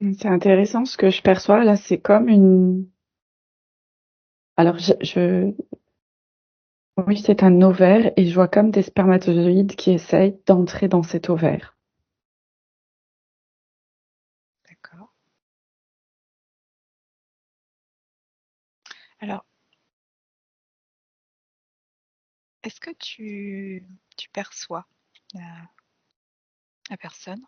C'est intéressant ce que je perçois là, c'est comme une. Alors, oui, c'est un ovaire et je vois comme des spermatozoïdes qui essayent d'entrer dans cet ovaire. D'accord. Alors, est-ce que tu perçois la, la personne?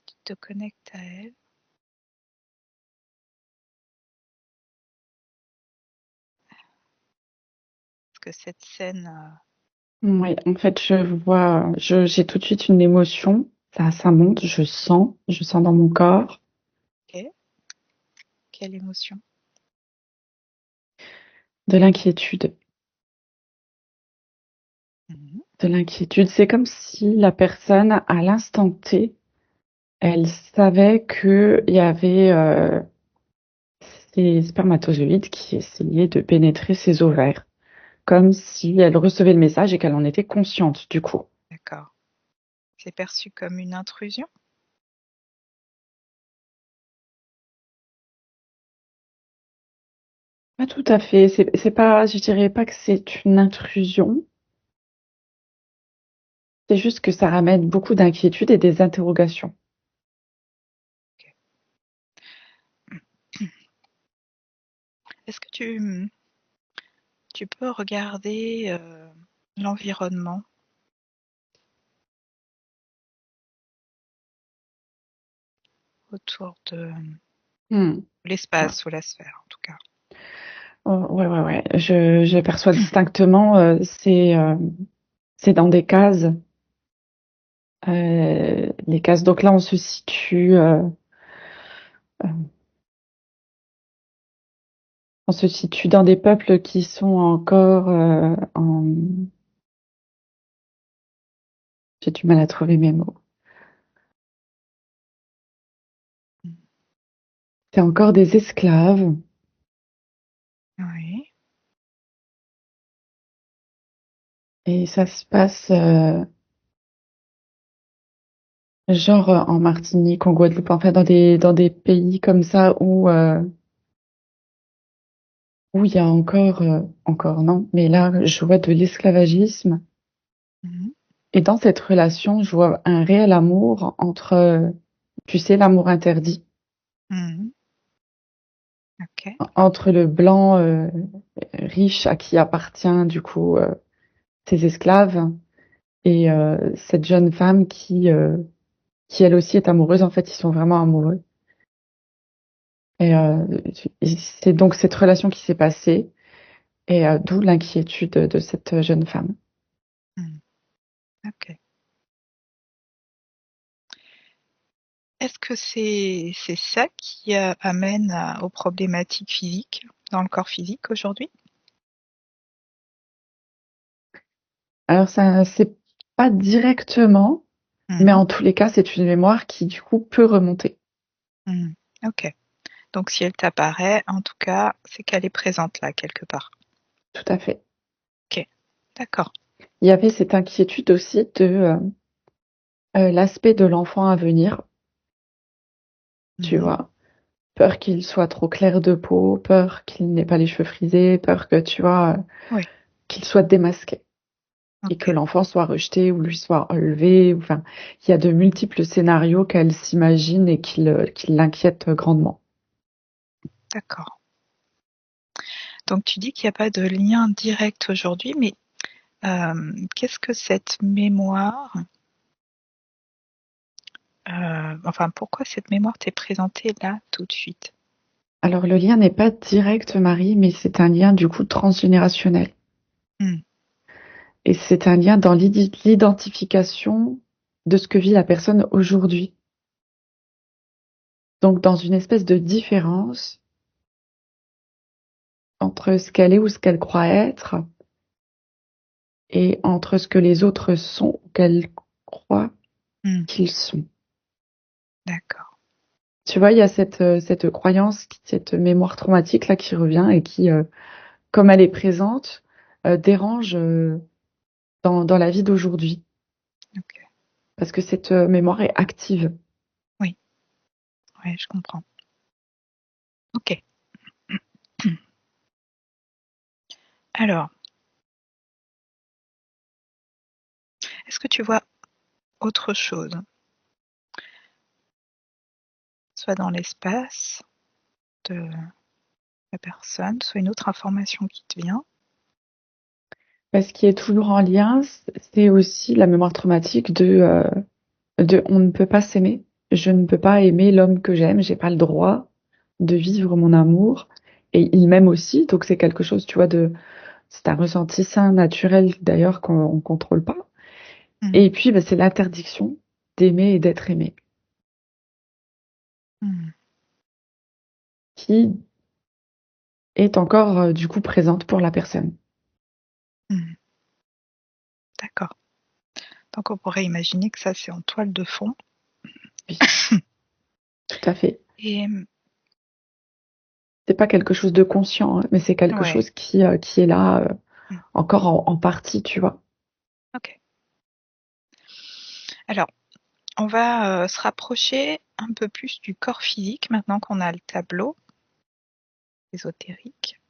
Tu te connectes à elle? Est-ce que cette scène, Oui, en fait, j'ai tout de suite une émotion. Ça monte, je sens dans mon corps ok, quelle émotion? de l'inquiétude. Mhm. De l'inquiétude. C'est comme si la personne, à l'instant T, elle savait qu'il y avait ces spermatozoïdes qui essayaient de pénétrer ses ovaires. Comme si elle recevait le message et qu'elle en était consciente, du coup. D'accord. C'est perçu comme une intrusion? Pas tout à fait. C'est pas, je dirais pas que c'est une intrusion. C'est juste que ça ramène beaucoup d'inquiétudes et des interrogations. Ok. Est-ce que tu peux regarder l'environnement autour de Hmm. l'espace ou la sphère, en tout cas? Oh, ouais, ouais, ouais. Je perçois distinctement. C'est dans des cases. Les cases. Donc là, on se situe. Euh, on se situe dans des peuples qui sont encore en. J'ai du mal à trouver mes mots. C'est encore des esclaves. Oui. Et ça se passe genre en Martinique, en Guadeloupe, enfin dans des pays comme ça où il y a encore non, mais là je vois de l'esclavagisme Mhm. et dans cette relation je vois un réel amour entre, tu sais, l'amour interdit Mhm. Ok. entre le blanc riche à qui appartient du coup ses esclaves et cette jeune femme qui elle aussi est amoureuse. En fait, ils sont vraiment amoureux. Et c'est donc cette relation qui s'est passée. Et d'où l'inquiétude de cette jeune femme. Mhm. Ok. Est-ce que c'est ça qui amène aux problématiques physiques dans le corps physique aujourd'hui? Alors ça, c'est pas directement, mais Mhm. en tous les cas, c'est une mémoire qui du coup peut remonter. Mhm. Ok. Donc si elle t'apparaît, en tout cas, c'est qu'elle est présente là quelque part. Tout à fait. Ok. D'accord. Il y avait cette inquiétude aussi de l'aspect de l'enfant à venir, tu Mhm. vois. Peur qu'il soit trop clair de peau, peur qu'il n'ait pas les cheveux frisés, peur que, tu vois, Oui. qu'il soit démasqué et Ok. que l'enfant soit rejeté ou lui soit enlevé. Enfin, il y a de multiples scénarios qu'elle s'imagine et qui l'inquiètent grandement. D'accord. Donc tu dis qu'il n'y a pas de lien direct aujourd'hui, mais qu'est-ce que cette mémoire, enfin pourquoi cette mémoire t'est présentée là tout de suite? Alors le lien n'est pas direct, Marie, mais c'est un lien du coup transgénérationnel. Hmm. Et c'est un lien dans l'identification de ce que vit la personne aujourd'hui. Donc dans une espèce de différence entre ce qu'elle est ou ce qu'elle croit être et entre ce que les autres sont ou qu'elle croit Hmm. qu'ils sont. D'accord. Tu vois, il y a cette croyance, cette mémoire traumatique là qui revient et qui, comme elle est présente, dérange dans la vie d'aujourd'hui, Ok. parce que cette mémoire est active. Oui, ouais, je comprends. Ok. Alors, est-ce que tu vois autre chose, soit dans l'espace de la personne, soit une autre information qui te vient? Ce qui est toujours en lien, c'est aussi la mémoire traumatique de on ne peut pas s'aimer. Je ne peux pas aimer l'homme que j'aime, j'ai pas le droit de vivre mon amour. Et il m'aime aussi, donc c'est quelque chose, tu vois, c'est un ressenti sain, naturel d'ailleurs qu'on ne contrôle pas. Hmm, Et puis, bah, c'est l'interdiction d'aimer et d'être aimé, hmm, qui est encore du coup présente pour la personne. hmm. D'accord. Donc on pourrait imaginer que ça, c'est en toile de fond. Oui, tout à fait. Et C'est pas quelque chose de conscient, hein, mais c'est quelque ouais. chose qui est là Hmm, encore en partie, tu vois. ok. Alors, on va se rapprocher un peu plus du corps physique maintenant qu'on a le tableau ésotérique.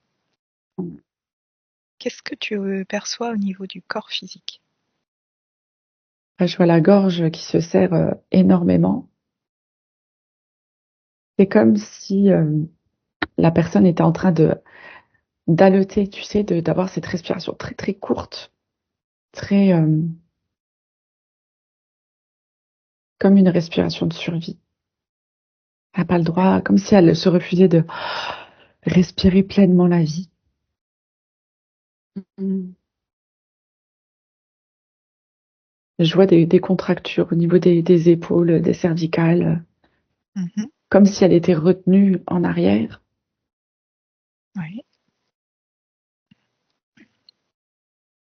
Qu'est-ce que tu perçois au niveau du corps physique? Je vois la gorge qui se serre énormément. C'est comme si la personne était en train de d'haleter, tu sais, d'avoir cette respiration très très courte, très comme une respiration de survie. Elle n'a pas le droit, comme si elle se refusait de respirer pleinement la vie. Mm. Je vois des contractures au niveau des épaules, des cervicales, Mhm. comme si elle était retenue en arrière, Oui,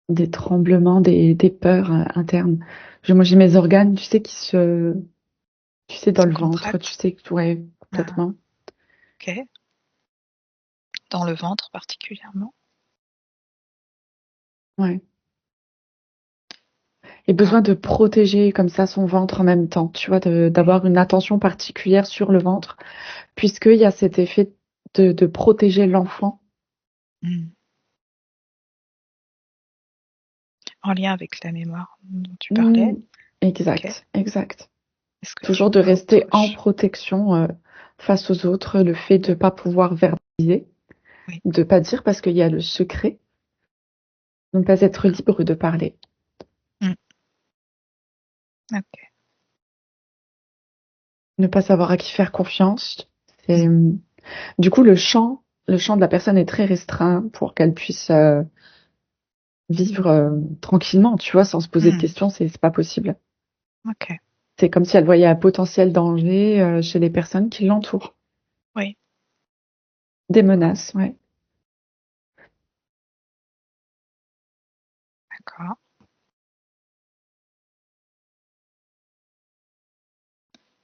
des tremblements, des peurs internes. Moi, j'ai mes organes, tu sais, tu sais, dans se le ventre, tu contracte. sais, ouais, Ah, complètement. ok. Dans le ventre particulièrement. Ouais. Et D'accord. besoin de protéger comme ça son ventre en même temps, tu vois, Oui. d'avoir une attention particulière sur le ventre, puisqu'il y a cet effet de protéger l'enfant. Hmm. En lien avec la mémoire dont tu Mm. parlais. Ok. Exact, exact. Est-ce que tu Toujours de vois rester autre en chose? protection face aux autres, le fait de ne pas pouvoir verbaliser, Oui. de pas dire parce qu'il y a le secret, de ne pas être D'accord. libre de parler. Hmm. Ok. Ne pas savoir à qui faire confiance. Hmm. C'est, du coup, le champ de la personne est très restreint pour qu'elle puisse vivre tranquillement, tu vois, sans se poser de Hmm. questions, c'est pas possible. Ok. C'est comme si elle voyait un potentiel danger chez les personnes qui l'entourent. Oui. Des menaces, ouais. D'accord.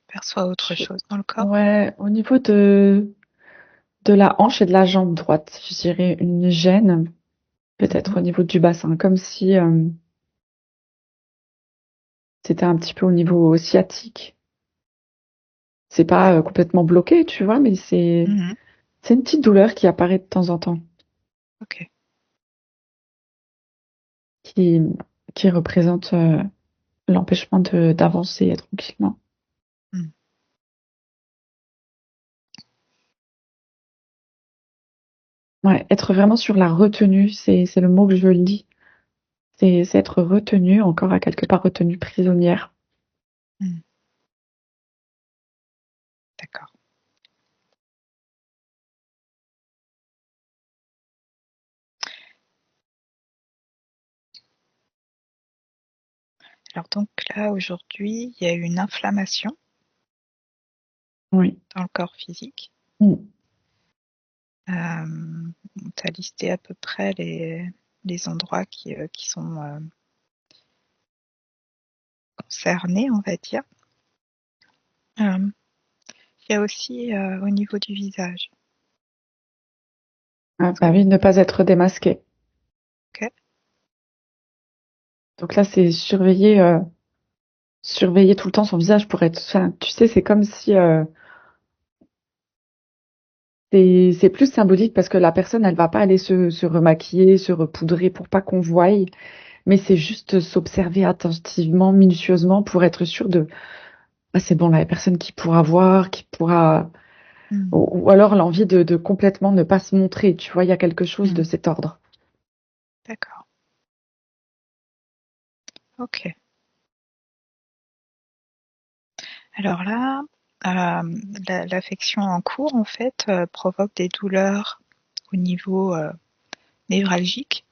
Perçois autre Je- chose dans le corps? Ouais, au niveau de la hanche et de la jambe droite, je dirais une gêne, peut-être Mhm. au niveau du bassin, comme si c'était un petit peu au niveau sciatique. C'est pas D'accord. complètement bloqué, tu vois, mais Mhm. c'est une petite douleur qui apparaît de temps en temps, Ok. qui, qui représente l'empêchement d'avancer tranquillement. Hmm. Ouais, être vraiment sur la retenue, c'est le mot que je le dis. C'est être retenue, encore à quelque part retenue prisonnière. Hmm. D'accord. Alors donc là, aujourd'hui, il y a une inflammation Oui. dans le corps physique. Mm. Tu as listé à peu près les endroits qui sont concernés, on va dire. Euh, il y a aussi au niveau du visage. Ah, Parce bah que oui, ne pas être démasqué. Ok. Donc là, c'est surveiller tout le temps son visage pour être, enfin, tu sais, c'est comme si c'est plus symbolique parce que la personne, elle va pas aller se remaquiller, se repoudrer pour pas qu'on voie, mais c'est juste s'observer attentivement, minutieusement pour être sûr de, ah, c'est bon, là, il y a personne qui pourra voir, qui pourra, Hmm. ou alors l'envie de complètement ne pas se montrer, tu vois, il y a quelque chose de Hmm. cet ordre. D'accord. Ok. Alors là, l'affection en cours, en fait, provoque des douleurs au niveau névralgique,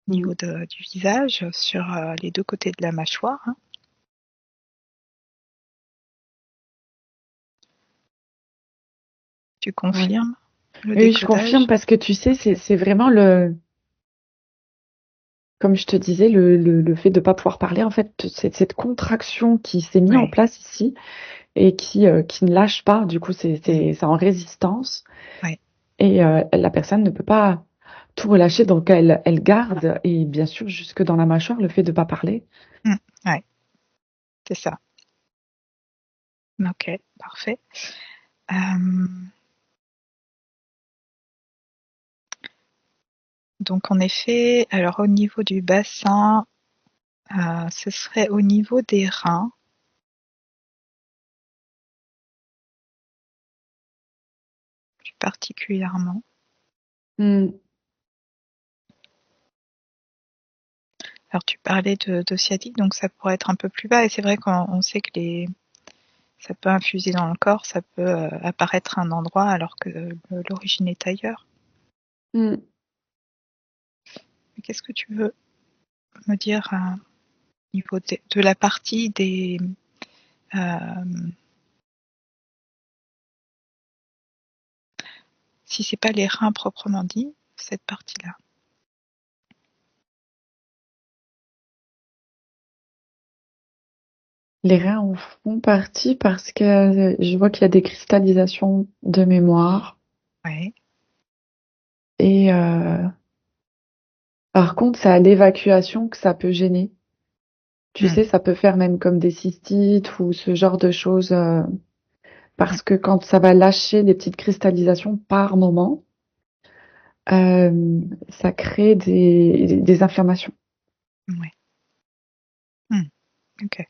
au Mhm. niveau du visage, sur les deux côtés de la mâchoire, hein. Tu Ouais. confirmes le Oui, oui, je confirme décodage? parce que tu sais, Ok. c'est vraiment comme je te disais, le fait de ne pas pouvoir parler, en fait, cette contraction qui s'est mise en Ouais. place ici et qui ne lâche pas, du coup, Hmm. c'est en résistance Ouais. et la personne ne peut pas tout relâcher, donc elle garde et bien sûr, jusque dans la mâchoire, le fait de ne pas parler. Hmm. Ouais, c'est ça. Ok, parfait. Euh, donc en effet, alors au niveau du bassin, ce serait au niveau des reins, plus particulièrement. Hmm, Alors tu parlais de sciatique, donc ça pourrait être un peu plus bas, et c'est vrai qu'on sait que ça peut infuser dans le corps, ça peut apparaître à un endroit alors que l'origine est ailleurs. hmm. Mais qu'est-ce que tu veux me dire au niveau de la partie des... euh, si c'est pas les reins proprement dit, cette partie-là. Les reins en font partie parce que je vois qu'il y a des cristallisations de mémoire Ouais. et par contre, c'est à l'évacuation que ça peut gêner. Tu Mm, sais, ça peut faire même comme des cystites ou ce genre de choses, mm, parce que quand ça va lâcher des petites cristallisations par moment, ça crée des inflammations. ouais. Mm, ok.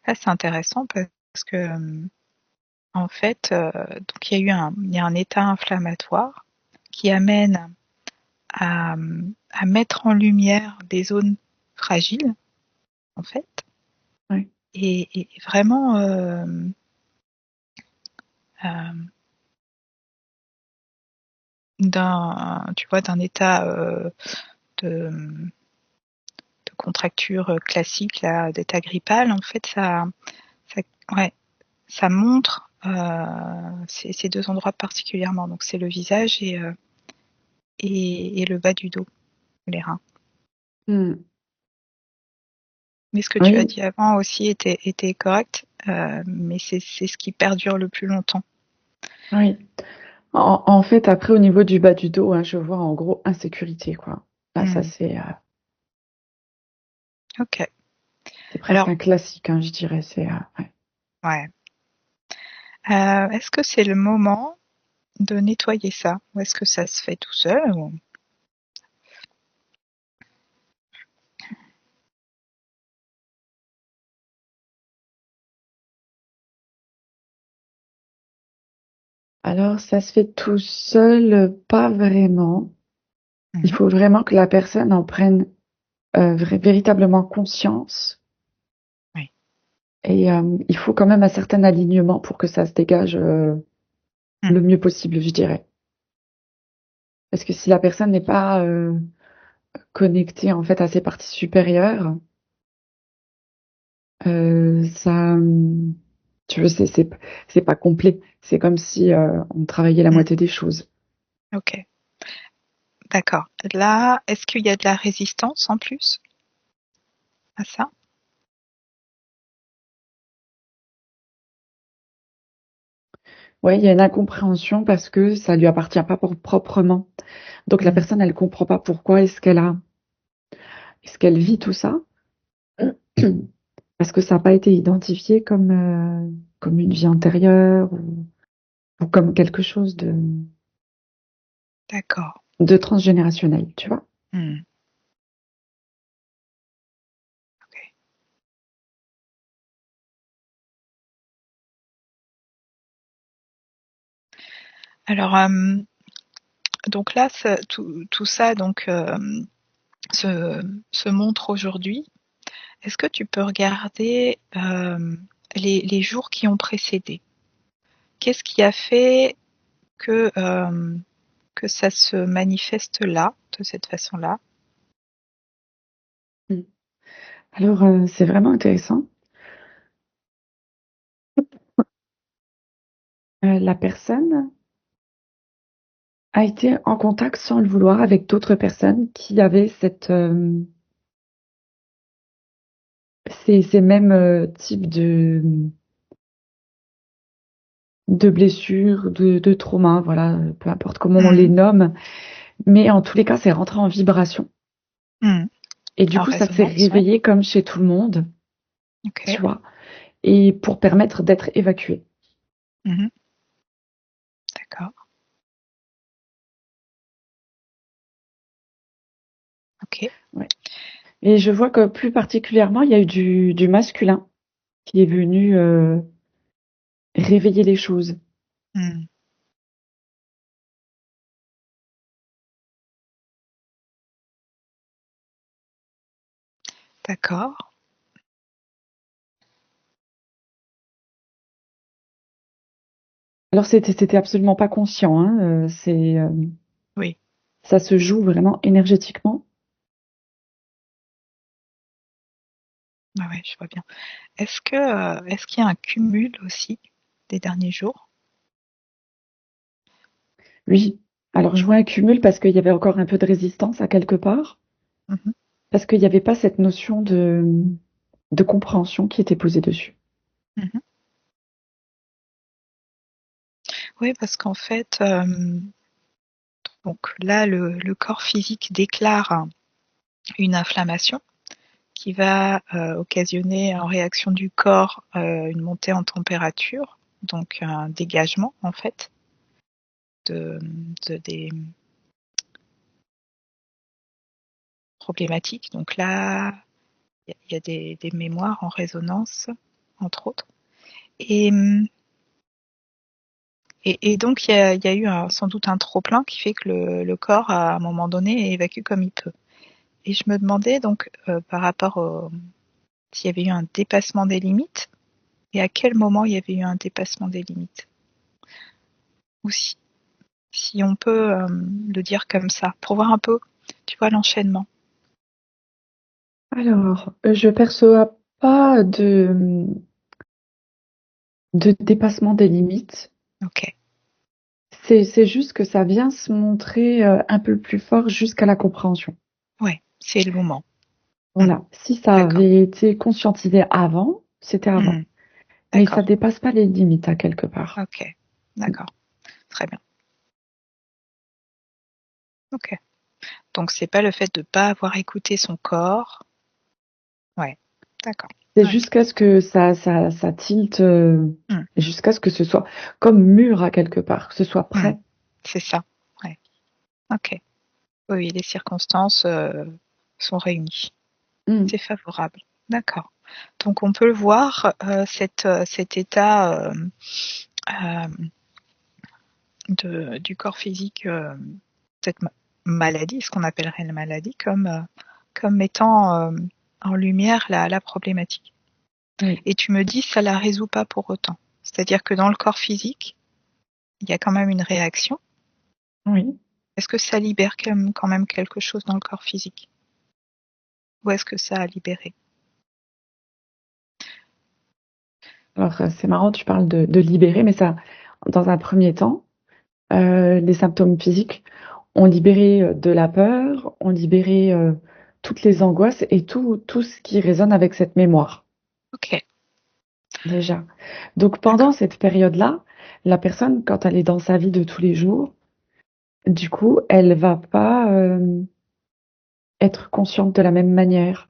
Là, c'est intéressant parce que en fait, donc il y a un état inflammatoire qui amène à mettre en lumière des zones fragiles, en fait, Ouais. et vraiment euh, tu vois, d'un état de, de contracture classique, là, d'état grippal, en fait, ça, ouais, ça montre ces deux endroits particulièrement. Donc c'est le visage et le bas du dos, les reins. Hmm. Mais ce que tu as Oui, dit avant aussi était correct, mais c'est ce qui perdure le plus longtemps. oui. En fait, après, au niveau du bas du dos, hein, je vois en gros insécurité, quoi. Là, ça, Hmm. Ok. c'est presque Alors, un classique, hein, je dirais. Ouais. ouais. Est-ce que c'est le moment de nettoyer ça ou est-ce que ça se fait tout seul Alors, ça se fait tout seul, pas vraiment. Il Mhm. faut vraiment que la personne en prenne véritablement conscience. Oui. Et il faut quand même un certain alignement pour que ça se dégage Hmm. le mieux possible, je dirais. Parce que si la personne n'est pas connectée en fait à ses parties supérieures, ça, tu veux, c'est pas complet. C'est comme si on travaillait la Hmm. moitié des choses. Ok. D'accord. Là, est-ce qu'il y a de la résistance en plus à ça? Ouais, il y a une incompréhension parce que ça lui appartient pas proprement. Donc la Mm. personne, elle comprend pas pourquoi est-ce qu'elle vit tout ça parce que ça n'a pas été identifié comme une vie antérieure ou comme quelque chose D'accord. de transgénérationnel, tu vois. Mm. Ok. Alors, donc là, tout ça donc, se, se montre aujourd'hui. Est-ce que tu peux regarder les jours qui ont précédé? Qu'est-ce qui a fait que ça se manifeste là, de cette façon-là? Mm. Alors, c'est vraiment intéressant. La personne a été en contact sans le vouloir avec d'autres personnes qui avaient ces mêmes types de blessures, de traumas, voilà, peu importe comment on les Mmh. nomme. Mais en tous les cas, c'est rentré en vibration. Mmh. Et du En coup, ça s'est résonance, ouais. réveillé comme chez tout le monde, tu OK. vois, et pour permettre d'être évacué. Mmh. D'accord. OK. Ouais. Et je vois que plus particulièrement, il y a eu du masculin qui est venu réveiller les choses. Mmh. D'accord. Alors, c'était absolument pas conscient, hein, Oui. ça se joue vraiment énergétiquement. Ouais, ouais, je vois bien. Est-ce qu'il y a un cumul aussi des derniers jours? Oui. Alors, je vois un cumul parce qu'il y avait encore un peu de résistance à quelque part, Mmh. parce qu'il n'y avait pas cette notion de compréhension qui était posée dessus. Mmh. Oui, parce qu'en fait, donc là, le corps physique déclare une inflammation qui va occasionner en réaction du corps une montée en température, donc un dégagement en fait de, des problématiques. Donc là, il y a des mémoires en résonance, entre autres. Et, et donc il y a eu sans doute un trop-plein qui fait que le corps, à un moment donné, évacue comme il peut. Et je me demandais donc par rapport s'il y avait eu un dépassement des limites et à quel moment il y avait eu un dépassement des limites. Ou si on peut le dire comme ça, pour voir un peu, tu vois, l'enchaînement. Alors, je perçois pas de dépassement des limites. Ok, C'est juste que ça vient se montrer un peu plus fort jusqu'à la compréhension. ouais, c'est le moment. Hmm, Voilà. Si ça d'accord. avait été conscientisé avant, c'était avant. Hmm, Mais ça d'accord. dépasse pas les limites à quelque part. Ok, d'accord. Très bien. Ok. Donc c'est pas le fait de pas avoir écouté son corps. Ouais, d'accord. C'est Ok. jusqu'à ce que ça tilte, Hmm, jusqu'à ce que ce soit comme mûr à quelque part, que ce soit hmm, prêt. c'est ça. Ouais. Ok. Oui, oui, les circonstances sont réunies. Mm. C'est favorable. D'accord. Donc on peut le voir, cet état euh, du corps physique, cette maladie, ce qu'on appellerait la maladie, comme mettant en lumière la problématique. Oui, Et tu me dis, ça la résout pas pour autant. C'est-à-dire que dans le corps physique, il y a quand même une réaction. oui. Est-ce que ça libère quand même quelque chose dans le corps physique? Ou est-ce que ça a libéré? Alors, c'est marrant, tu parles de libérer, mais ça, dans un premier temps, les symptômes physiques ont libéré de la peur, ont libéré toutes les angoisses et tout ce qui résonne avec cette mémoire, Ok, déjà. Donc, pendant d'accord. cette période-là, La personne, quand elle est dans sa vie de tous les jours, du coup, elle va pas être consciente de la même manière.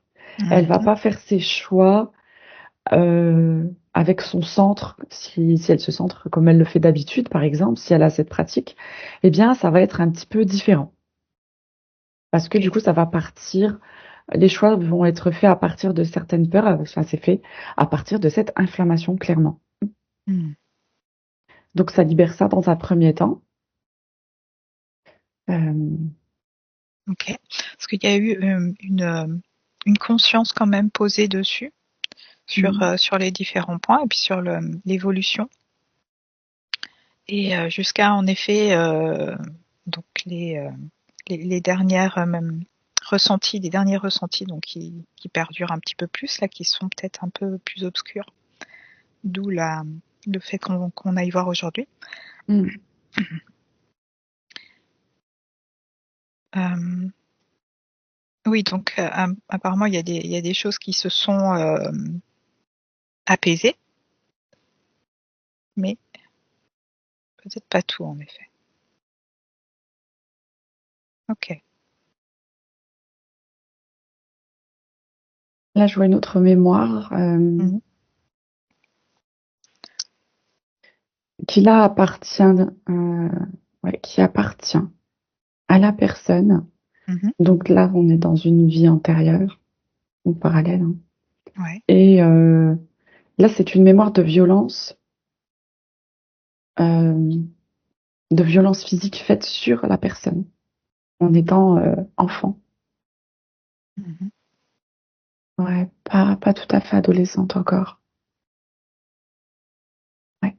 Elle va Mhm. pas faire ses choix euh, avec son centre, si elle se centre comme elle le fait d'habitude, par exemple, si elle a cette pratique, eh bien, ça va être un petit peu différent. Parce que du Ok. coup, ça va partir, les choix vont être faits à partir de certaines peurs, enfin, c'est fait à partir de cette inflammation, clairement. Hmm. Donc, ça libère ça dans un premier temps. Euh, Ok. Parce qu'il y a eu une conscience quand même posée dessus, mm, sur les différents points et puis sur l'évolution. Et jusqu'à en effet donc les dernières même ressentis, les derniers ressentis donc qui perdurent un petit peu plus là, qui sont peut-être un peu plus obscurs, d'où le fait qu'on aille voir aujourd'hui. mm. Euh, oui, donc apparemment il y a des choses qui se sont apaisées, mais peut-être pas tout en effet. Ok. Là, je vois une autre mémoire Mhm. qui là appartient, ouais, qui appartient à la personne. Mhm. Donc là, on est dans une vie antérieure ou parallèle, hein. Ouais. Et là, c'est une mémoire euh, de violence physique faite sur la personne en étant enfant. Mhm. Ouais, pas tout à fait adolescente encore. Ouais.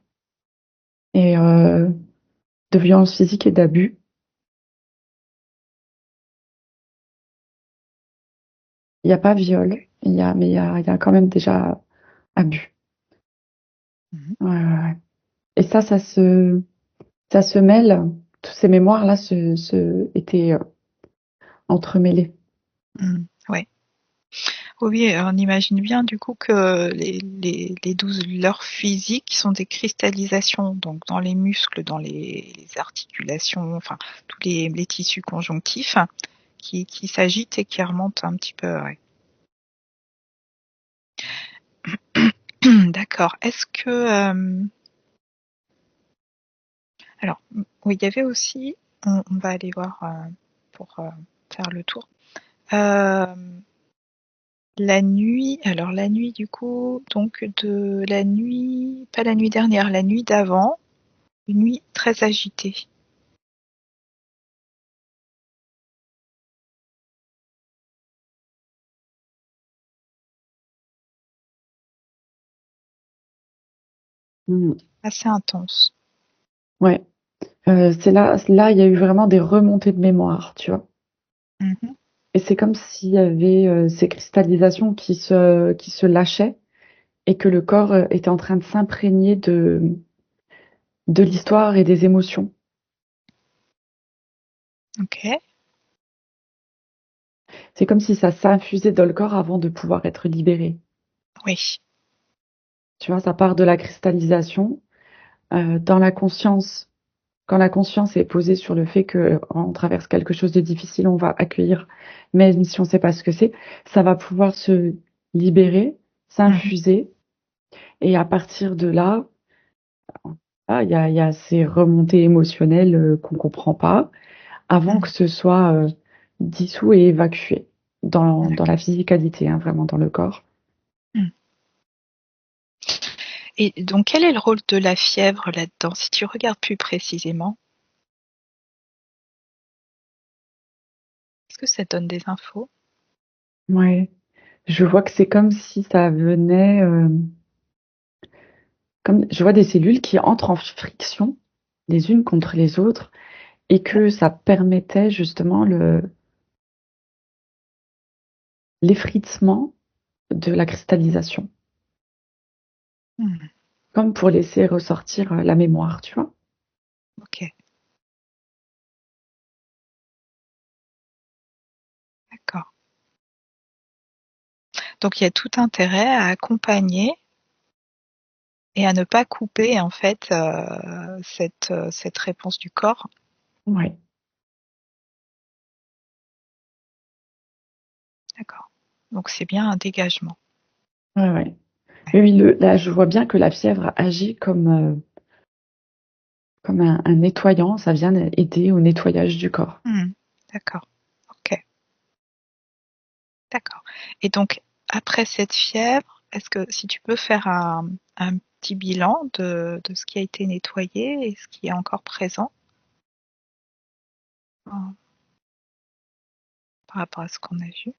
Et de violence physique et d'abus. Il n'y a pas viol, mais il y a quand même déjà abus. Mhm. Ouais, ouais, ouais. Et ça se mêle, toutes ces mémoires-là étaient entremêlées. Mhm. Ouais. Oui, on imagine bien du coup que les douleurs physiques sont des cristallisations donc dans les muscles, dans les articulations, enfin tous les tissus conjonctifs qui s'agitent et qui remontent un petit peu. Ouais. D'accord. Est-ce que alors oui, il y avait aussi, on va aller voir pour faire le tour. Euh, La nuit, alors la nuit du coup, donc de la nuit, pas la nuit dernière, la nuit d'avant, une nuit très agitée. Mm. Assez intense. Ouais. Là, il y a eu vraiment des remontées de mémoire, tu vois. Mhm. Et c'est comme s'il y avait ces cristallisations qui se lâchaient et que le corps était en train de s'imprégner de l'histoire et des émotions. Ok. C'est comme si ça s'infusait dans le corps avant de pouvoir être libéré. Oui. Tu vois, ça part de la cristallisation dans la conscience. Quand la conscience est posée sur le fait que on traverse quelque chose de difficile, on va accueillir, même si on ne sait pas ce que c'est, ça va pouvoir se libérer, Mhm. s'infuser, et à partir de là, il y a ces remontées émotionnelles qu'on comprend pas, avant que Mhm. ce soit dissous et évacué dans la D'accord. physicalité, hein, vraiment dans le corps. Mhm. Et donc quel est le rôle de la fièvre là-dedans, si tu regardes plus précisément? Est-ce que ça donne des infos? Ouais. Je vois que c'est comme si ça venait, comme je vois des cellules qui entrent en friction les unes contre les autres et Ok. que ça permettait justement l'effritement de la cristallisation, Mhm. comme pour laisser ressortir la mémoire, tu vois. Ok. D'accord. Donc il y a tout intérêt à accompagner et à ne pas couper en fait cette réponse du corps. Ouais, D'accord. Donc c'est bien un dégagement. ouais, ouais. Ouais. Oui, oui, là, je vois bien que la fièvre agit comme un nettoyant. Ça vient aider au nettoyage du corps. D'accord. Ok. D'accord. Et donc après cette fièvre, est-ce que si tu peux faire un petit bilan de ce qui a été nettoyé et ce qui est encore présent par rapport à ce qu'on a vu?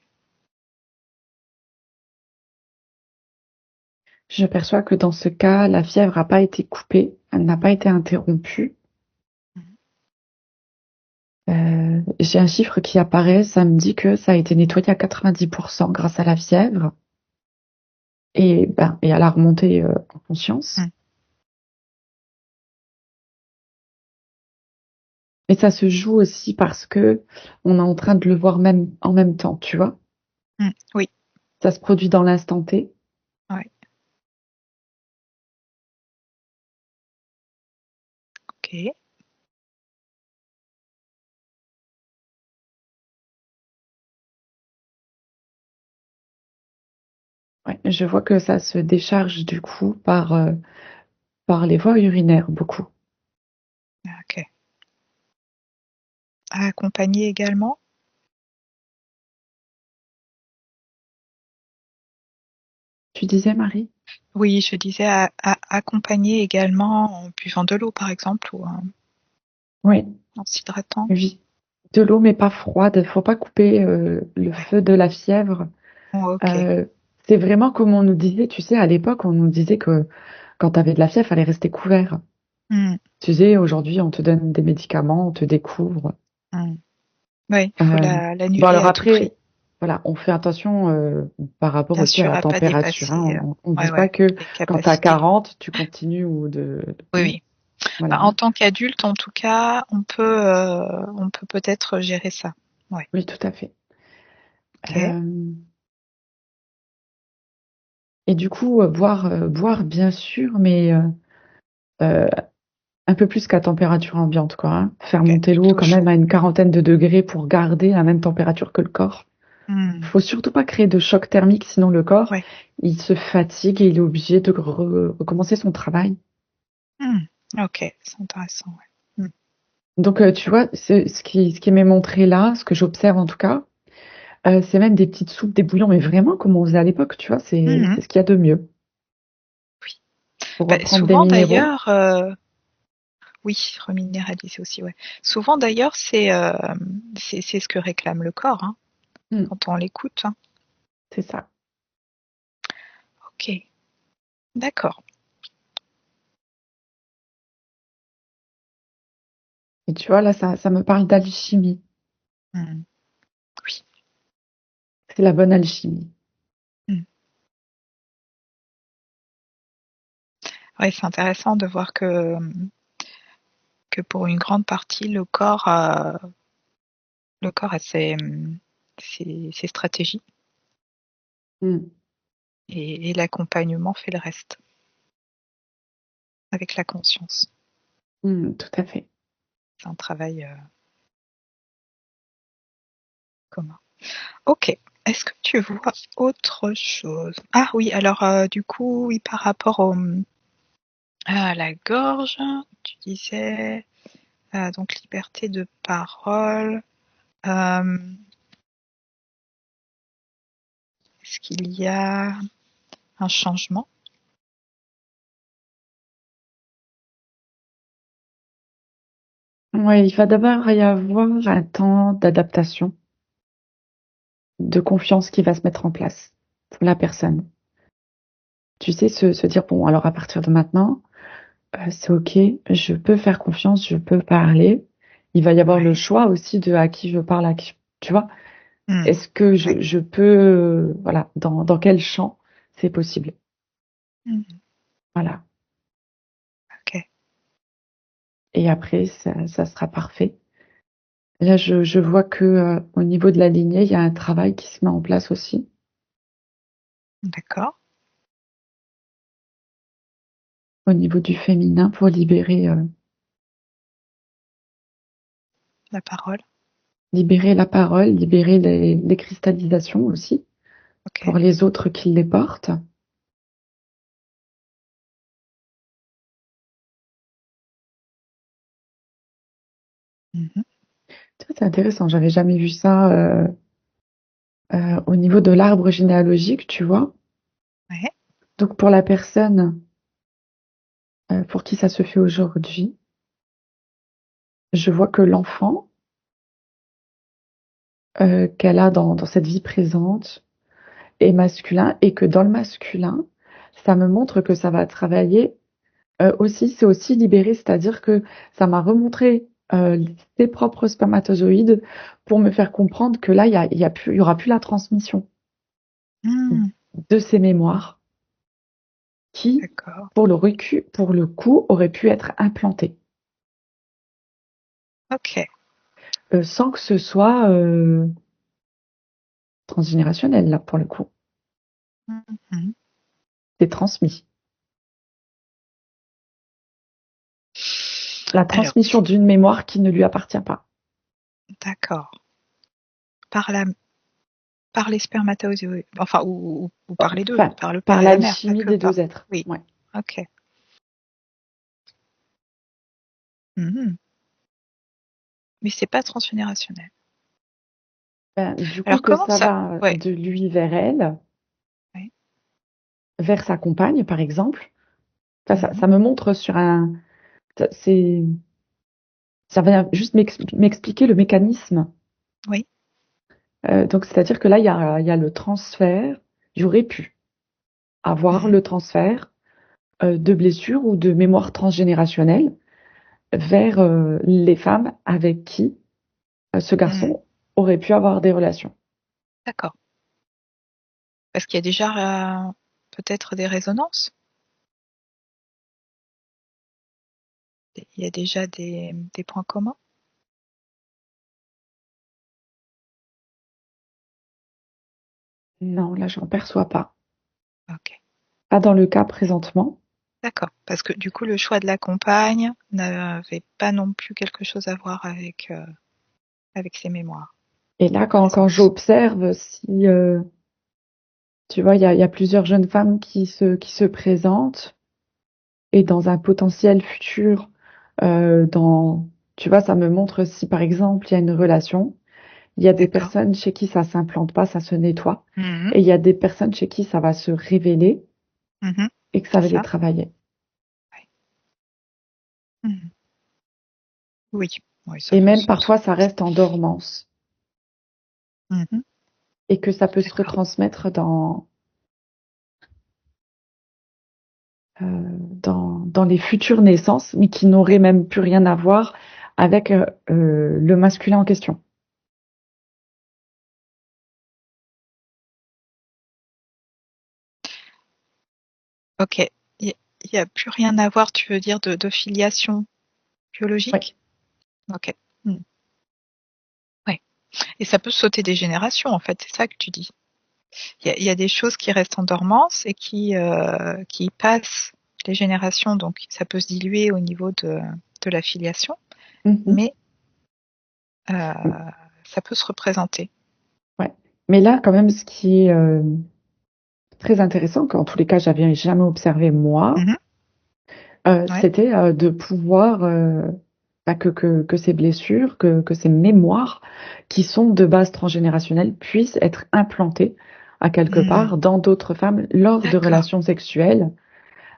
Je perçois que dans ce cas, la fièvre n'a pas été coupée, elle n'a pas été interrompue. Mhm. J'ai un chiffre qui apparaît, ça me dit que ça a été nettoyé à 90% grâce à la fièvre et à la remontée en conscience. Mhm. Et ça se joue aussi parce que on est en train de le voir même en même temps, tu vois. Oui. Ça se produit dans l'instant T. Ouais. Ok. Ouais, je vois que ça se décharge du coup par les voies urinaires, beaucoup. Ok. À accompagner également? Tu disais, Marie? Oui, je disais à accompagner également en buvant de l'eau par exemple ou Oui, en s'hydratant. oui. De l'eau, mais pas froide. Faut pas couper le Ouais. feu de la fièvre. Oh, ok. Euh, c'est vraiment comme on nous disait, tu sais, à l'époque, on nous disait que quand tu avais de la fièvre, il fallait rester couvert. Hmm, Tu sais, aujourd'hui, on te donne des médicaments, on te découvre. hmm. Oui, il faut Euh, bon, l'annuler alors à tout prix. après, voilà, on fait attention par rapport Bien aussi à sûr, la à pas température, dépasser hein. On ne ouais, dit pas ouais, que les quand tu as capacités. 40, tu continues ou de... Oui, oui. Bah, Voilà. en tant qu'adulte, en tout cas, on peut peut-être gérer ça. Ouais. Oui, tout à fait. Ok. Euh, et du coup, boire, bien sûr, mais euh, un peu plus qu'à température ambiante, quoi, hein. Faire Ok. monter l'eau Plutôt quand même chaud. à une quarantaine de degrés pour garder la même température que le corps. Hmm. Faut surtout pas créer de choc thermique, sinon le corps, Ouais. il se fatigue et il est obligé de recommencer son travail. Hmm. Ok, c'est intéressant. Ouais. Donc, tu vois, ce qui m'est montré là, ce que j'observe en tout cas, c'est même des petites soupes, des bouillons, mais vraiment comme on faisait à l'époque, tu vois, c'est Hmm. c'est ce qu'il y a de mieux Oui. pour Bah, reprendre des souvent minéraux. d'ailleurs, oui, reminéraliser aussi, ouais. Souvent d'ailleurs, c'est ce que réclame le corps, hein, Hmm, quand on l'écoute, hein. c'est ça. Ok, d'accord. Et tu vois, là, ça me parle d'alchimie. Hmm. Oui. C'est la bonne alchimie. Hmm. Ouais, c'est intéressant de voir que pour une grande partie, le corps a ses stratégies Hmm, et l'accompagnement fait le reste avec la conscience. tout à fait. C'est un travail commun. Ok. Est-ce que tu vois autre chose? Ah oui, alors du coup, oui, par rapport à la gorge, tu disais donc liberté de parole. Euh, Est-ce qu'il y a un changement? Ouais, il va d'abord y avoir un temps d'adaptation, de confiance qui va se mettre en place pour la personne. Tu sais, se dire, bon, alors à partir de maintenant, c'est OK, je peux faire confiance, je peux parler. Il va y avoir le Ouais. choix aussi de à qui je parle, à qui, tu vois. Hmm. Est-ce que Ouais. je peux, voilà, dans quel champ c'est possible. Hmm. Voilà. Ok. Et après, ça sera parfait. Là, je vois que au niveau de la lignée, il y a un travail qui se met en place aussi. D'accord. au niveau du féminin pour libérer, La parole. libérer la parole, libérer les cristallisations aussi Ok. pour les autres qui les portent. Mhm. Ça, c'est intéressant, j'avais jamais vu ça au niveau de l'arbre généalogique, tu vois. Ouais. Donc pour la personne pour qui ça se fait aujourd'hui, je vois que l'enfant qu'elle a dans cette vie présente est masculin et que dans le masculin, ça me montre que ça va travailler aussi, c'est aussi libéré, c'est-à-dire que ça m'a remontré ses propres spermatozoïdes pour me faire comprendre que là, il y aura plus la transmission Hmm. de ces mémoires qui, D'accord. pour le coup, auraient pu être implantées Ok. sans que ce soit transgénérationnel, là, pour le coup. Mhm. C'est transmis. La Alors, transmission d'une mémoire qui ne lui appartient pas. d'accord. Par la, par les spermatozoïdes, enfin, ou par les deux, Enfin, par le père par et la mère, pas l'alchimie que des par. deux êtres. Oui. Ouais. Ok. Mhm. Mais c'est pas transgénérationnel. Ben, du coup, Alors que comment ça ça? va Ouais. de lui vers elle, Ouais. vers sa compagne, par exemple. Enfin, Mhm. ça me montre sur un. C'est, ça va juste m'expliquer le mécanisme. Oui. Donc, c'est-à-dire que là, il y a le transfert. J'aurais pu avoir Mhm. le transfert de blessures ou de mémoire transgénérationnelle vers les femmes avec qui ce Mhm. garçon aurait pu avoir des relations. D'accord. Parce qu'il y a déjà peut-être des résonances. Il y a déjà des points communs. Non, là, j'en perçois pas. Ok. Pas dans le cas présentement. D'accord. Parce que du coup, le choix de la compagne n'avait pas non plus quelque chose à voir avec ses mémoires. Et là, quand Présence. j'observe, si tu vois, il y a plusieurs jeunes femmes qui se présentent et dans un potentiel futur, tu vois, ça me montre si par exemple il y a une relation, il y a des D'accord. personnes chez qui ça s'implante pas, ça se nettoie, Mhm. et il y a des personnes chez qui ça va se révéler Mhm. et que ça C'est va les ça. travailler. Ouais. Mhm. Oui. Oui, ça Et fait même sens. parfois ça reste en dormance Mhm. et que ça peut se D'accord. retransmettre dans les futures naissances, mais qui n'auraient même plus rien à voir avec le masculin en question. Ok. Il n'y a plus rien à voir, tu veux dire, de filiation Oui, biologique? Ok. Mhm. Ouais. Et ça peut sauter des générations, en fait, c'est ça que tu dis. Il y a des choses qui restent en dormance et qui passent les générations, donc ça peut se diluer au niveau de la filiation, mhm, mais ça peut se représenter. ouais. Mais là, quand même, ce qui est très intéressant, qu'en tous les cas, j'avais jamais observé moi, Mhm. Ouais. c'était de pouvoir bah, que ces blessures, que ces mémoires qui sont de base transgénérationnelle puissent être implantées à quelque Hmm. part dans d'autres femmes lors de D'accord. relations sexuelles.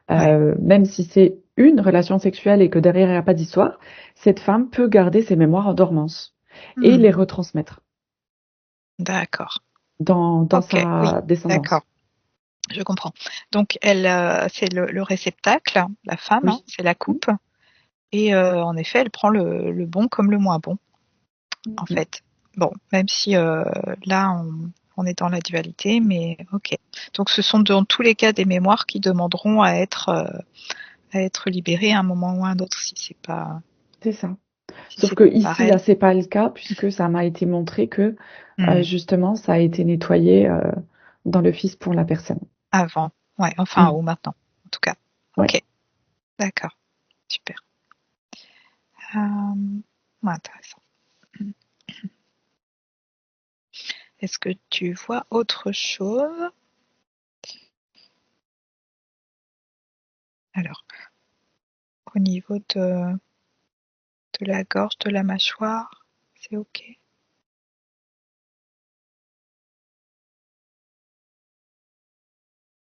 Ouais. Même si c'est une relation sexuelle et que derrière il n'y a pas d'histoire, cette femme peut garder ses mémoires en dormance et Hmm. les retransmettre D'accord. dans Ok. Oui. sa D'accord. descendance. Je comprends. Donc elle, c'est le réceptacle, la femme, hein, Oui. c'est la coupe, et en effet, elle prend le bon comme le moins bon, en Mhm. fait. Bon, même si là, on est dans la dualité, mais ok. Donc ce sont dans tous les cas des mémoires qui demanderont à être libérées à un moment ou à un autre, C'est ça. si Sauf c'est que pas par ici, là, elle. c'est pas le cas puisque ça m'a été montré que Hmm. justement, ça a été nettoyé dans le fils pour la personne. Avant. Ouais, enfin, Mm. ou maintenant, en tout cas. Ouais. Ok. D'accord, super. Intéressant. Est-ce que tu vois autre chose? Alors, au niveau de la gorge, de la mâchoire, c'est OK?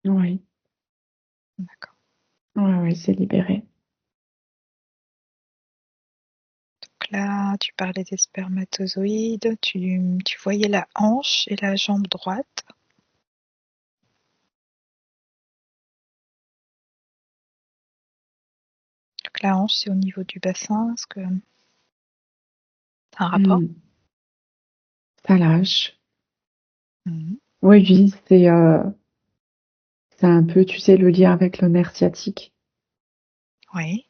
Oui, D'accord. ouais, c'est libéré. Donc là, tu parlais des spermatozoïdes, tu voyais la hanche et la jambe droite. Donc la hanche, c'est au niveau du bassin. Est-ce que tu as un rapport? Ça lâche. Mmh. Oui, oui, c'est un peu, tu sais, le lien avec le nerf sciatique. Oui.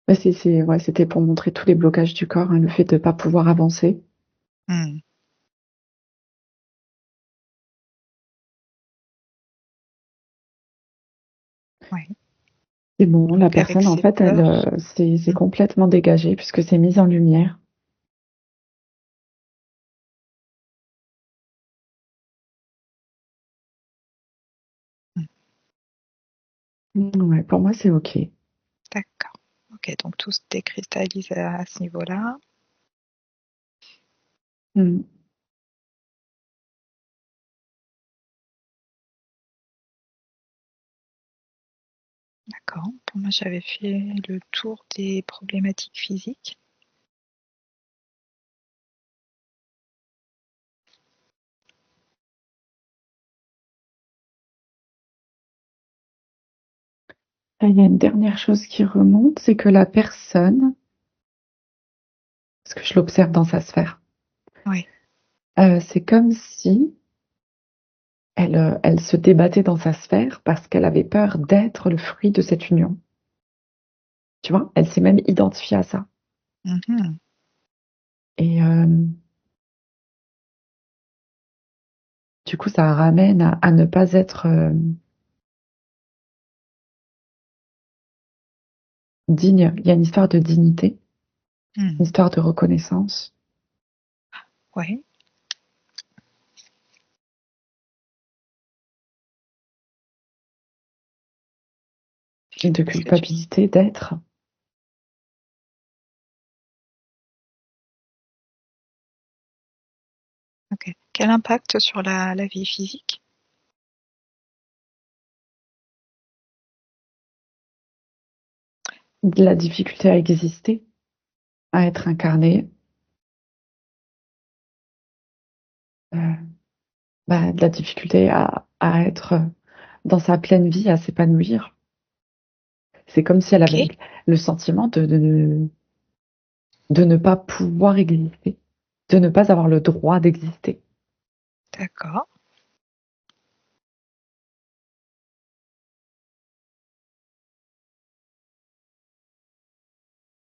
Ouais, ouais, c'était pour montrer tous les blocages du corps, hein, le fait de ne pas pouvoir avancer. Mmh. Oui. Et bon, la Donc avec personne, en ces fait, elle, peurs. c'est Mmh. complètement dégagé puisque c'est mis en lumière. Mmh. Ouais, pour moi, c'est OK. D'accord. OK, donc tout se décristallise à ce niveau-là. Mm. D'accord. Pour moi, j'avais fait le tour des problématiques physiques. Là, il y a une dernière chose qui remonte, c'est que la personne, parce que je l'observe dans sa sphère, Oui. c'est comme si elle se débattait dans sa sphère parce qu'elle avait peur d'être le fruit de cette union. Tu vois, elle s'est même identifiée à ça. Mmh. Et du coup, ça ramène à ne pas être digne. Il y a une histoire de dignité, une Mmh. histoire de reconnaissance Oui. et de Est-ce que tu culpabilité d'être. OK. Quel impact sur la vie physique? De la difficulté à exister, à être incarné, euh, de la difficulté à être dans sa pleine vie, à s'épanouir. C'est comme si elle avait OK. le sentiment de ne pas pouvoir exister, de ne pas avoir le droit d'exister. D'accord.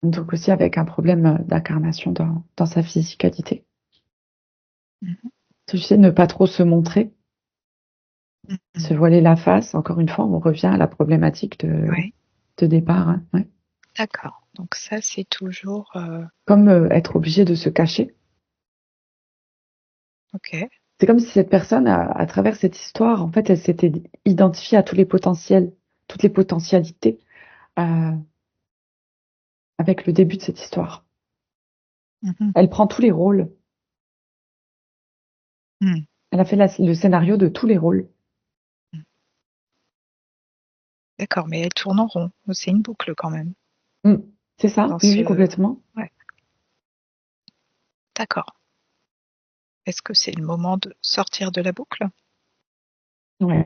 Donc aussi avec un problème d'incarnation dans sa physicalité. Mmh. Tu sais, ne pas trop se montrer, se Mmh. voiler la face. Encore une fois, on revient à la problématique Ouais. de départ, hein, ouais. D'accord. Donc ça, c'est toujours, Comme être obligé de se cacher. OK. C'est comme si cette personne, à travers cette histoire, en fait, elle s'était identifiée à tous les potentiels, toutes les potentialités euh, avec le début de cette histoire. Mmh. Elle prend tous les rôles. Mmh. Elle a fait le scénario de tous les rôles. Mmh. D'accord, mais elle tourne en rond. C'est une boucle quand même Mm. C'est ça? dans Oui, oui, ce complètement. ouais, d'accord. Est-ce que c'est le moment de sortir de la boucle? Ouais.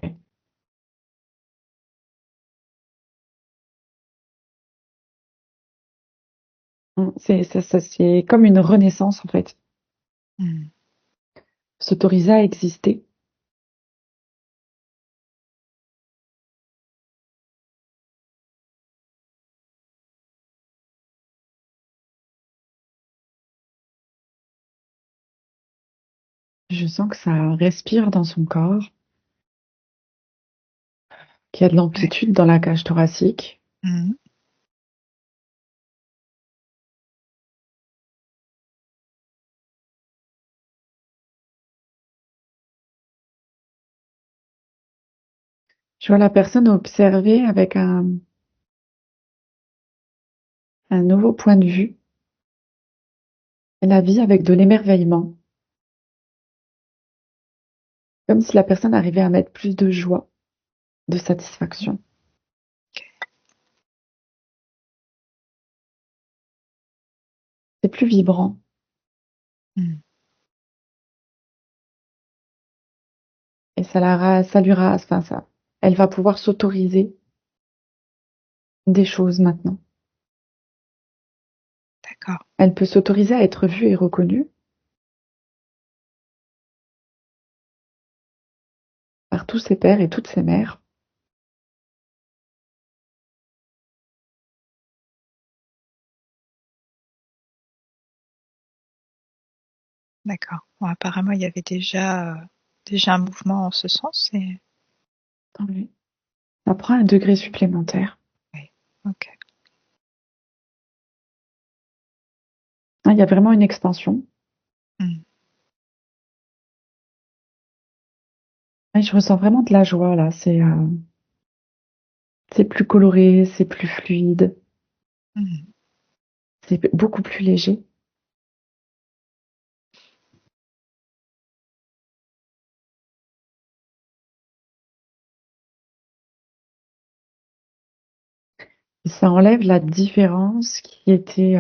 C'est comme une renaissance, en fait. Mmh. S'autoriser à exister. Je sens que ça respire dans son corps, qu'il y a de Ouais. l'amplitude dans la cage thoracique. Mhm. Je vois la personne observer avec un nouveau point de vue la vie avec de l'émerveillement, comme si la personne arrivait à mettre plus de joie, de satisfaction. C'est plus vibrant. Mhm. Et enfin, ça, elle va pouvoir s'autoriser des choses maintenant. D'accord. Elle peut s'autoriser à être vue et reconnue par tous ses pères et toutes ses mères. D'accord. Bon, apparemment, il y avait déjà un mouvement en ce sens. Tant mieux. Ça prend un degré supplémentaire. Ouais. Ok. Ah, il y a vraiment une expansion. Mhm. Ah, je ressens vraiment de la joie là. C'est plus coloré, c'est plus fluide, Mhm. c'est beaucoup plus léger. Et ça enlève la différence qui était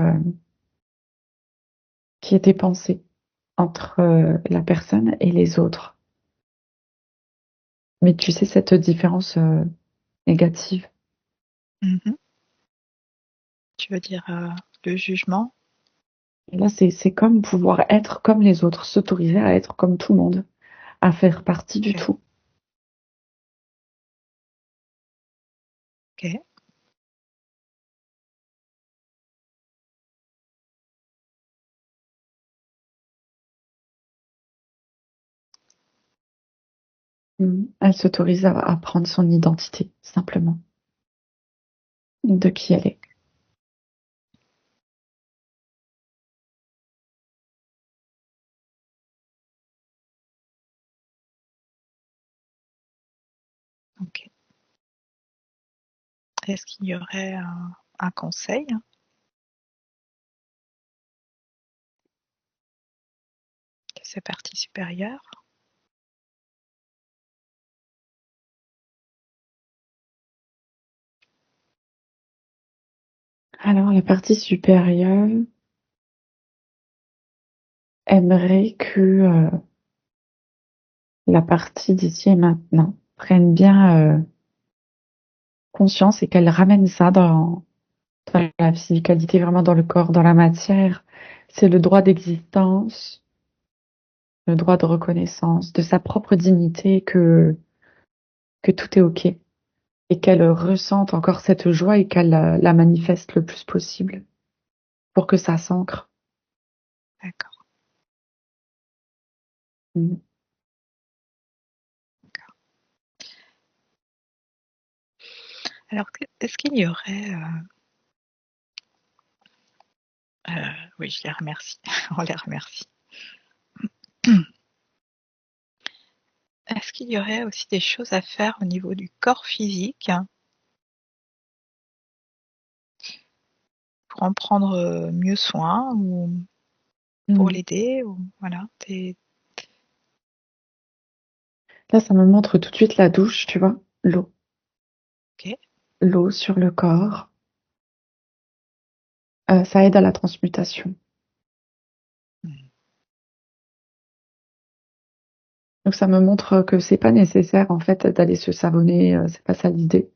pensée entre la personne et les autres. Mais tu sais, cette différence négative. Mhm. Tu veux dire le jugement? Et là, c'est comme pouvoir être comme les autres, s'autoriser à être comme tout le monde, à faire partie du Ok. tout. Ok. Elle s'autorise à prendre son identité, simplement, de qui elle est. Ok. Est-ce qu'il y aurait un conseil de ces parties supérieures? Alors, la partie supérieure aimerait que la partie d'ici et maintenant prenne bien conscience et qu'elle ramène ça dans la physicalité, vraiment dans le corps, dans la matière. C'est le droit d'existence, le droit de reconnaissance, de sa propre dignité, que tout est OK et qu'elle ressente encore cette joie et qu'elle la manifeste le plus possible pour que ça s'ancre. D'accord. Mm. Alors, est-ce qu'il y aurait... oui, je les remercie. On les remercie. Est-ce qu'il y aurait aussi des choses à faire au niveau du corps physique pour en prendre mieux soin ou pour Mm. l'aider ou voilà, Là, ça me montre tout de suite la douche, tu vois, l'eau. ok. L'eau sur le corps, ça aide à la transmutation. Mhm. Donc ça me montre que c'est pas nécessaire en fait d'aller se savonner, c'est pas ça l'idée.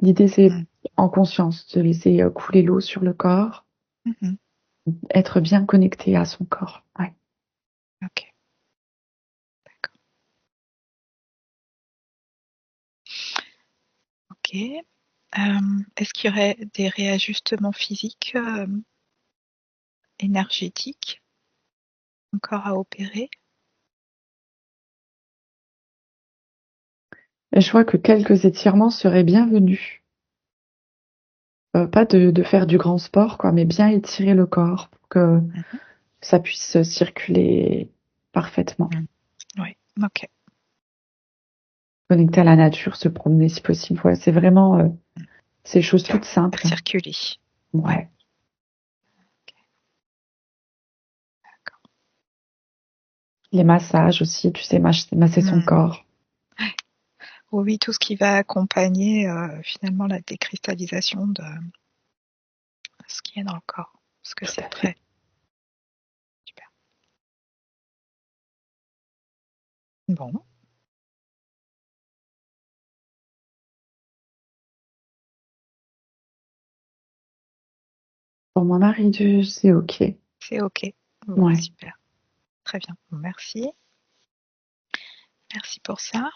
L'idée c'est Mhm. en conscience de laisser couler l'eau sur le corps, Mhm. être bien connecté à son corps. Ouais. Ok, d'accord. Ok. Est-ce qu'il y aurait des réajustements physiques énergétiques encore à opérer? Et je vois que quelques étirements seraient bienvenus. Pas de faire du grand sport, quoi, mais bien étirer le corps pour que Mhm. ça puisse circuler parfaitement. Mhm. Oui, ok. Connecter à la nature, se promener si possible. Ouais, c'est vraiment ces choses toutes Faire simples. circuler. Ouais, Ouais. ok, d'accord. Les massages aussi, tu sais, masser son Mhm. corps. Oui, oui, tout ce qui va accompagner finalement la décristallisation de ce qui est dans le corps. Parce que Tout c'est à fait. très super. Bon, Pour mon mari, c'est OK. c'est ok. Bon, Ouais. super. Très bien. Merci. Merci pour ça.